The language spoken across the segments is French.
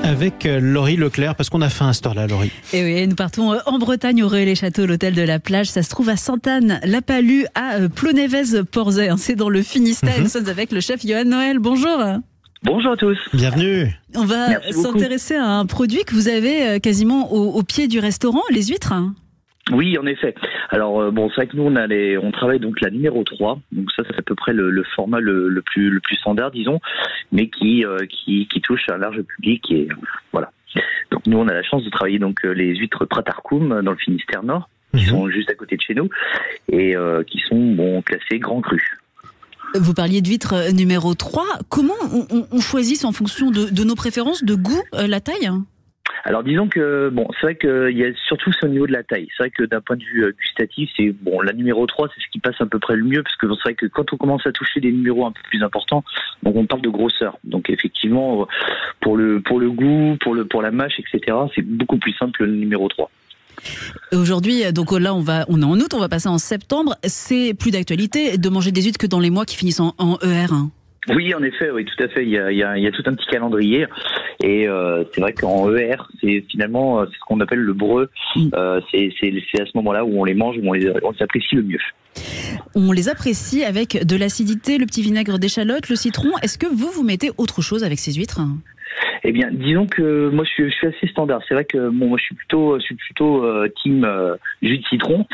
Avec Laurie Leclerc, parce qu'on a faim à cette heure-là, Laurie. Et oui, nous partons en Bretagne, au Relais-Château, l'hôtel de la plage. Ça se trouve à Sainte-Anne-la-Palue, à Plonévez-Porzay. C'est dans le Finistère. Nous sommes avec le chef Johan Noël. Bonjour. Bonjour à tous. Bienvenue. On va s'intéresser à un produit que vous avez quasiment au pied du restaurant, les huîtres. Oui, en effet. Alors c'est vrai que nous on travaille donc la numéro 3. Donc ça c'est à peu près le format le plus standard, disons, mais qui touche un large public et voilà. Donc nous on a la chance de travailler donc les huîtres Pratarkoum dans le Finistère Nord, qui sont juste à côté de chez nous et qui sont classées grand cru. Vous parliez de huîtres numéro 3. Comment on choisit en fonction de nos préférences, de goût, la taille ? Alors disons que c'est vrai que il y a surtout c'est au niveau de la taille. C'est vrai que d'un point de vue gustatif, c'est la numéro 3, c'est ce qui passe à peu près le mieux, parce que c'est vrai que quand on commence à toucher des numéros un peu plus importants, donc on parle de grosseur. Donc effectivement, pour le goût, pour la mâche, etc., c'est beaucoup plus simple que le numéro 3. Aujourd'hui, donc là, on est en août, on va passer en septembre. C'est plus d'actualité de manger des huîtres que dans les mois qui finissent en ER. Oui, en effet, oui, tout à fait. Il y a tout un petit calendrier, et c'est vrai qu'en ER, c'est finalement c'est ce qu'on appelle le breu. C'est à ce moment-là où on les mange, où on les apprécie le mieux. On les apprécie avec de l'acidité, le petit vinaigre d'échalote, le citron. Est-ce que vous mettez autre chose avec ces huîtres ? Eh bien, disons que moi je suis assez standard. C'est vrai que moi je suis plutôt team jus de citron.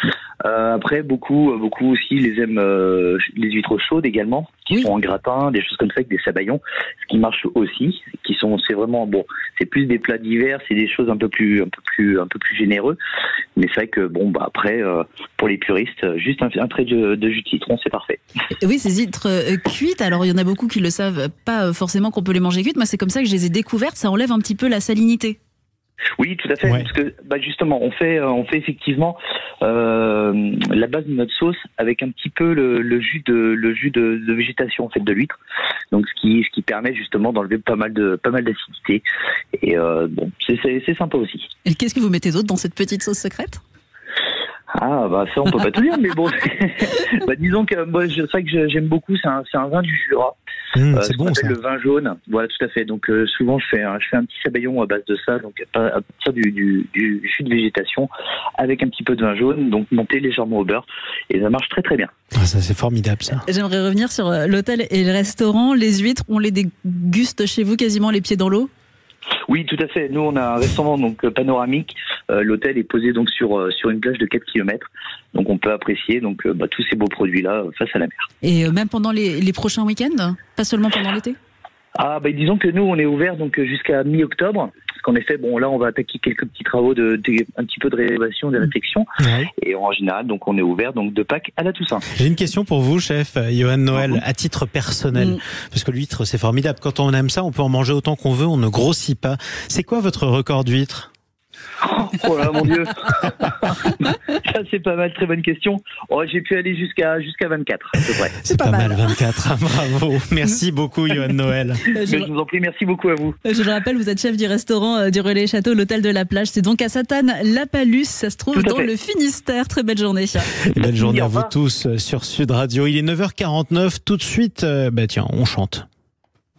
Après beaucoup aussi les aiment les huîtres chaudes également, qui sont en gratin, des choses comme ça avec des sabayons, ce qui marche aussi. C'est vraiment c'est plus des plats d'hiver, c'est des choses un peu plus généreux. Mais c'est vrai que après pour les puristes, juste un trait de jus de citron, c'est parfait. Oui, ces huîtres cuites. Alors il y en a beaucoup qui le savent pas forcément qu'on peut les manger cuites. Moi c'est comme ça que je les ai découvertes. Ça enlève un petit peu la salinité. Oui, tout à fait. Ouais. Parce que justement, on fait effectivement la base de notre sauce avec un petit peu le jus de végétation en fait de l'huître. Donc ce qui permet justement d'enlever pas mal d'acidité. Et c'est sympa aussi. Et qu'est-ce que vous mettez d'autre dans cette petite sauce secrète ? Ah ça on peut pas tout dire, mais disons que c'est vrai que j'aime beaucoup, c'est un vin du Jura. C'est bon ça. Le vin jaune, voilà, tout à fait. Donc souvent je fais un petit sabayon à base de ça, donc à partir du jus de végétation avec un petit peu de vin jaune, donc monté légèrement au beurre, et ça marche très très bien. Ah, ça c'est formidable ça. J'aimerais revenir sur l'hôtel et le restaurant. Les huîtres, on les déguste chez vous quasiment les pieds dans l'eau ? Oui, tout à fait. Nous, on a un restaurant donc panoramique. L'hôtel est posé donc sur une plage de 4 km. Donc, on peut apprécier tous ces beaux produits-là face à la mer. Et même pendant les prochains week-ends ? Pas seulement pendant l'été ? Disons que nous, on est ouvert donc jusqu'à mi-octobre. Parce qu'en effet, là, on va attaquer quelques petits travaux un petit peu de rénovation, de réfection. Ouais. Et en général, donc, on est ouvert donc de Pâques à la Toussaint. J'ai une question pour vous, chef Johan Noël, à titre personnel. Parce que l'huître, c'est formidable. Quand on aime ça, on peut en manger autant qu'on veut, on ne grossit pas. C'est quoi votre record d'huître ? Oh là, mon Dieu. Ça, c'est pas mal, très bonne question. J'ai pu aller jusqu'à 24, à peu près. C'est pas mal, 24. Bravo. Merci beaucoup, Johan Noël. Je vous en prie, merci beaucoup à vous. Je le rappelle, vous êtes chef du restaurant du Relais-Château, l'hôtel de la plage. C'est donc à Sainte-Anne-la-Palue. Ça se trouve dans le Finistère. Très belle journée. Belle journée à vous tous sur Sud Radio. Il est 9h49. Tout de suite, on chante.